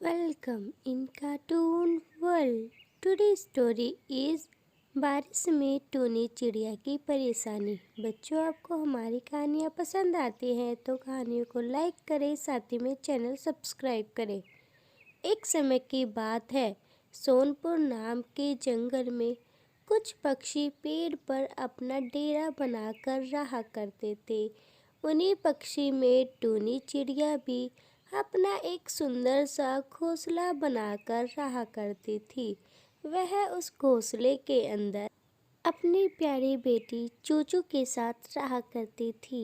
Welcome in Cartoon World. Today's story is बारिश में टूनी चिड़िया की परेशानी। बच्चों, आपको हमारी कहानियाँ पसंद आती हैं तो कहानियों को लाइक करें, साथ ही में चैनल सब्सक्राइब करें। एक समय की बात है, सोनपुर नाम के जंगल में कुछ पक्षी पेड़ पर अपना डेरा बनाकर रहा करते थे। उन्हीं पक्षी में टूनी चिड़िया भी अपना एक सुंदर सा घोंसला बनाकर रहा करती थी। वह उस घोंसले के अंदर अपनी प्यारी बेटी चूचू के साथ रहा करती थी।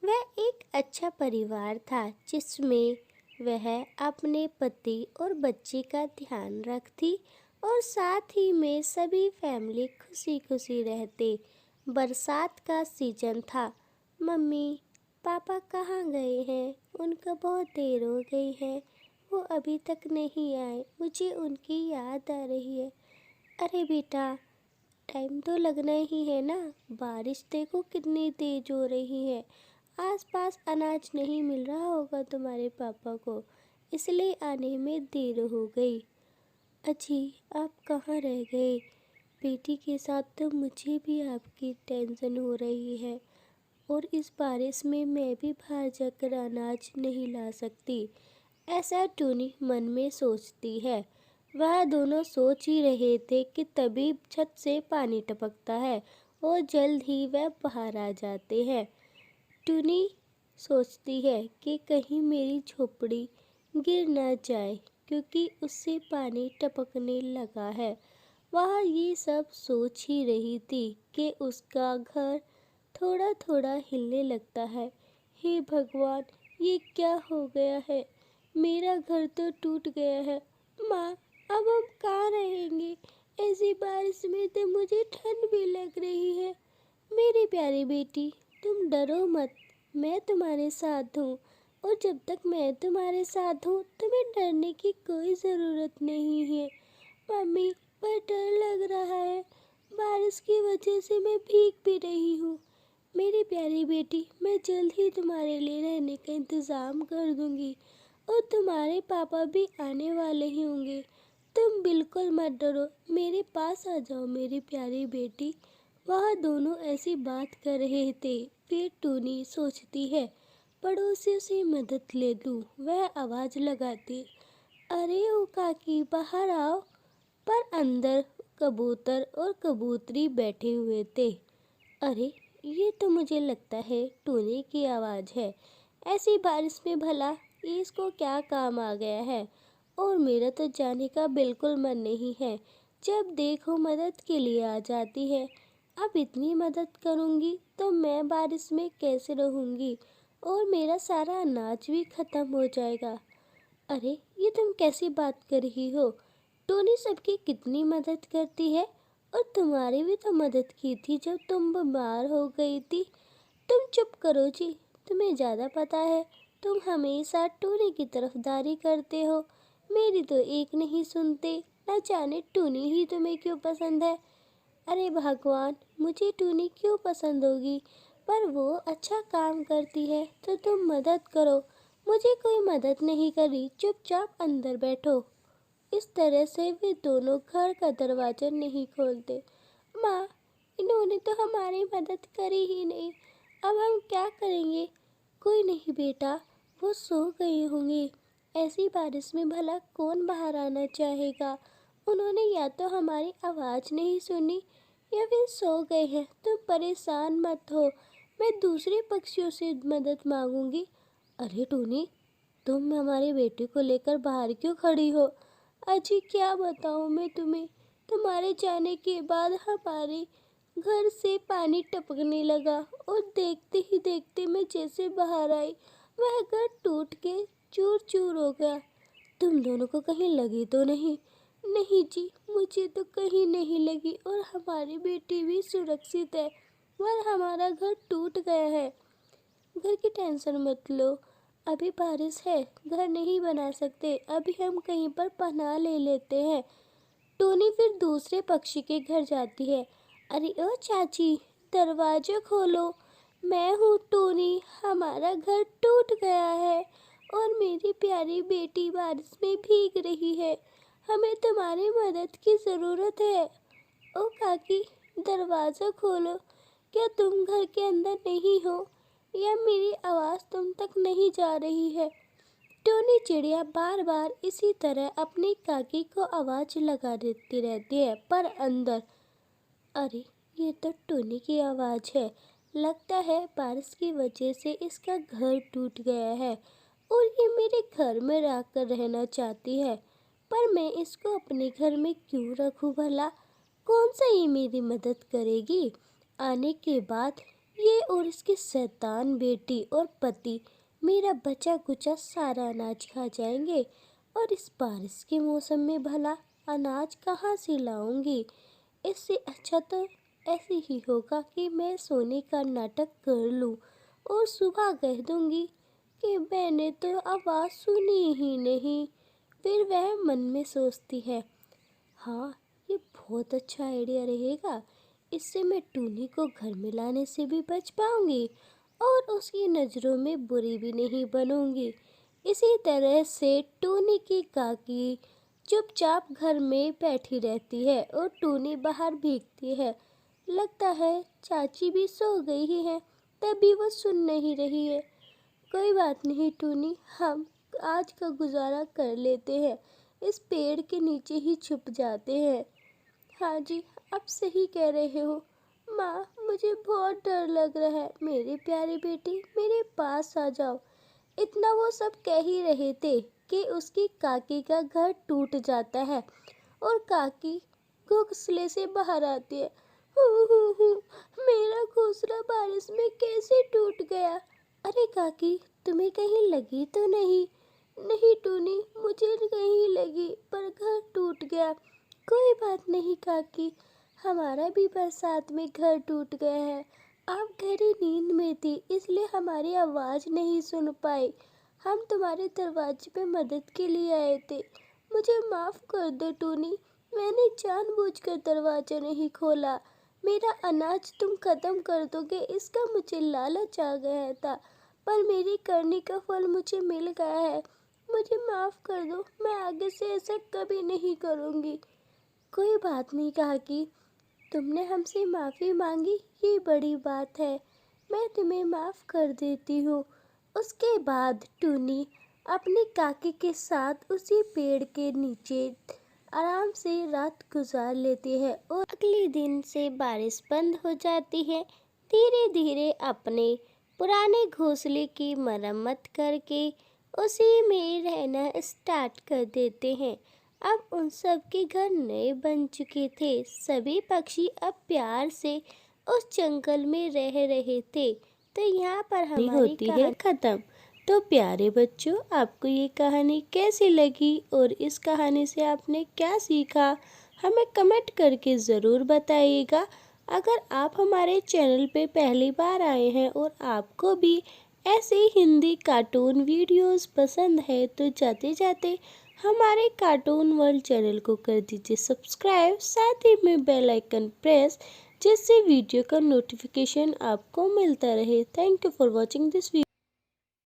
वह एक अच्छा परिवार था जिसमें वह अपने पति और बच्चे का ध्यान रखती और साथ ही में सभी फैमिली खुशी खुशी रहते। बरसात का सीजन था। मम्मी पापा कहाँ गए हैं? उनका बहुत देर हो गई है, वो अभी तक नहीं आए, मुझे उनकी याद आ रही है। अरे बेटा, टाइम तो लगना ही है ना, बारिश देखो कितनी तेज हो रही है। आसपास अनाज नहीं मिल रहा होगा तुम्हारे पापा को, इसलिए आने में देर हो गई। अजी, आप कहाँ रह गए? बेटी के साथ तो मुझे भी आपकी टेंशन हो रही है, और इस बारिश में मैं भी बाहर जाकर अनाज नहीं ला सकती, ऐसा टूनी मन में सोचती है। वह दोनों सोच ही रहे थे कि तभी छत से पानी टपकता है और जल्द ही वह बाहर आ जाते हैं। टूनी सोचती है कि कहीं मेरी झोपड़ी गिर न जाए, क्योंकि उससे पानी टपकने लगा है। वह ये सब सोच ही रही थी कि उसका घर थोड़ा थोड़ा हिलने लगता है। हे भगवान, ये क्या हो गया है? मेरा घर तो टूट गया है। माँ, अब हम कहाँ रहेंगे? ऐसी बारिश में तो मुझे ठंड भी लग रही है। मेरी प्यारी बेटी, तुम डरो मत, मैं तुम्हारे साथ हूँ, और जब तक मैं तुम्हारे साथ हूँ तुम्हें डरने की कोई ज़रूरत नहीं है। मम्मी, पर डर लग रहा है, बारिश की वजह से मैं भीग भी रही हूँ। मेरी प्यारी बेटी, मैं जल्द ही तुम्हारे लिए रहने का इंतज़ाम कर दूँगी, और तुम्हारे पापा भी आने वाले ही होंगे। तुम बिल्कुल मत डरो, मेरे पास आ जाओ मेरी प्यारी बेटी। वह दोनों ऐसी बात कर रहे थे। फिर टूनी सोचती है, पड़ोसियों से मदद ले लूँ। वह आवाज़ लगाती, अरे ओ काकी, बाहर आओ। पर अंदर कबूतर और कबूतरी बैठे हुए थे। अरे, ये तो मुझे लगता है टूनी की आवाज़ है। ऐसी बारिश में भला ये इसको क्या काम आ गया है? और मेरा तो जाने का बिल्कुल मन नहीं है। जब देखो मदद के लिए आ जाती है। अब इतनी मदद करूँगी तो मैं बारिश में कैसे रहूँगी, और मेरा सारा अनाज भी ख़त्म हो जाएगा। अरे, ये तुम कैसी बात कर रही हो? टोनी सबकी कितनी मदद करती है, और तुम्हारी भी तो मदद की थी जब तुम बीमार हो गई थी। तुम चुप करो जी, तुम्हें ज़्यादा पता है। तुम हमेशा टूनी की तरफदारी करते हो, मेरी तो एक नहीं सुनते। न जाने टूनी ही तुम्हें क्यों पसंद है। अरे भगवान, मुझे टूनी क्यों पसंद होगी? पर वो अच्छा काम करती है तो तुम मदद करो। मुझे कोई मदद नहीं करी, चुपचाप अंदर बैठो। इस तरह से वे दोनों घर का दरवाज़ा नहीं खोलते। माँ, इन्होंने तो हमारी मदद करी ही नहीं, अब हम क्या करेंगे? कोई नहीं बेटा, वो सो गए होंगे। ऐसी बारिश में भला कौन बाहर आना चाहेगा? उन्होंने या तो हमारी आवाज़ नहीं सुनी या फिर सो गए हैं। तुम परेशान मत हो, मैं दूसरे पक्षियों से मदद मांगूंगी। अरे टूनी, तुम हमारी बेटी को लेकर बाहर क्यों खड़ी हो? अजी, क्या बताऊँ मैं तुम्हें, तुम्हारे जाने के बाद हमारे घर से पानी टपकने लगा, और देखते ही देखते मैं जैसे बाहर आई, वह घर टूट के चूर चूर हो गया। तुम दोनों को कहीं लगी तो नहीं? नहीं जी, मुझे तो कहीं नहीं लगी, और हमारी बेटी भी सुरक्षित है। पर हमारा घर टूट गया है। घर की टेंशन मत लो, अभी बारिश है, घर नहीं बना सकते, अभी हम कहीं पर पनाह ले लेते हैं। टोनी फिर दूसरे पक्षी के घर जाती है। अरे ओ चाची, दरवाजा खोलो, मैं हूँ टोनी, हमारा घर टूट गया है, और मेरी प्यारी बेटी बारिश में भीग रही है। हमें तुम्हारी मदद की ज़रूरत है। ओ काकी, दरवाज़ा खोलो। क्या तुम घर के अंदर नहीं हो या मेरी आवाज़ तुम तक नहीं जा रही है? टोनी चिड़िया बार बार इसी तरह अपनी काकी को आवाज़ लगा देती रहती है, पर अंदर अरे, ये तो टोनी की आवाज़ है। लगता है बारिश की वजह से इसका घर टूट गया है और ये मेरे घर में रहकर रहना चाहती है। पर मैं इसको अपने घर में क्यों रखूं भला? कौन सा ये मेरी मदद करेगी? आने के बाद ये और इसकी शैतान बेटी और पति मेरा बचा कुचा सारा अनाज खा जाएंगे। और इस बारिश के मौसम में भला अनाज कहाँ से लाऊंगी? इससे अच्छा तो ऐसे ही होगा कि मैं सोने का नाटक कर लूं और सुबह कह दूंगी कि मैंने तो आवाज़ सुनी ही नहीं। फिर वह मन में सोचती है, हाँ, ये बहुत अच्छा आइडिया रहेगा। इससे मैं टूनी को घर में लाने से भी बच पाऊंगी और उसकी नज़रों में बुरी भी नहीं बनूंगी। इसी तरह से टूनी की काकी चुपचाप घर में बैठी रहती है और टूनी बाहर भीगती है। लगता है चाची भी सो गई ही है, तभी वो सुन नहीं रही है। कोई बात नहीं टूनी, हम आज का गुजारा कर लेते हैं। इस पेड़ के नीचे ही छुप जाते हैं। हाँ जी, आप सही कह रहे हो। माँ, मुझे बहुत डर लग रहा है। मेरी प्यारी बेटी, मेरे पास आ जाओ। इतना वो सब कह ही रहे थे कि उसकी काकी का घर टूट जाता है और काकी घोंसले से बाहर आती है। हूँ, मेरा घोंसला बारिश में कैसे टूट गया? अरे काकी, तुम्हें कहीं लगी तो नहीं? नहीं टूनी, मुझे कहीं लगी, पर घर टूट गया। कोई बात नहीं काकी, हमारा भी बरसात में घर टूट गया है। आप गहरी नींद में थी, इसलिए हमारी आवाज़ नहीं सुन पाई। हम तुम्हारे दरवाजे पे मदद के लिए आए थे। मुझे माफ़ कर दो टूनी, मैंने जानबूझकर दरवाज़ा नहीं खोला। मेरा अनाज तुम ख़त्म कर दोगे इसका मुझे लालच आ गया था, पर मेरी करनी का फल मुझे मिल गया है। मुझे माफ़ कर दो, मैं आगे से ऐसा कभी नहीं करूँगी। कोई बात नहीं काकी, तुमने हमसे माफ़ी मांगी, ये बड़ी बात है। मैं तुम्हें माफ़ कर देती हूँ। उसके बाद टूनी अपनी काकी के साथ उसी पेड़ के नीचे आराम से रात गुजार लेती है और अगले दिन से बारिश बंद हो जाती है। धीरे धीरे अपने पुराने घोंसले की मरम्मत करके उसी में रहना स्टार्ट कर देते हैं। अब उन सब के घर नए बन चुके थे। सभी पक्षी अब प्यार से उस जंगल में रह रहे थे। तो यहाँ पर हमारी होती है खत्म। तो प्यारे बच्चों, आपको ये कहानी कैसी लगी और इस कहानी से आपने क्या सीखा, हमें कमेंट करके ज़रूर बताइएगा। अगर आप हमारे चैनल पे पहली बार आए हैं और आपको भी ऐसे हिंदी कार्टून वीडियोस पसंद है तो जाते जाते हमारे कार्टून वर्ल्ड चैनल को कर दीजिए सब्सक्राइब, साथ ही में बेल आइकन प्रेस, जिससे वीडियो का नोटिफिकेशन आपको मिलता रहे। Thank you for watching this video.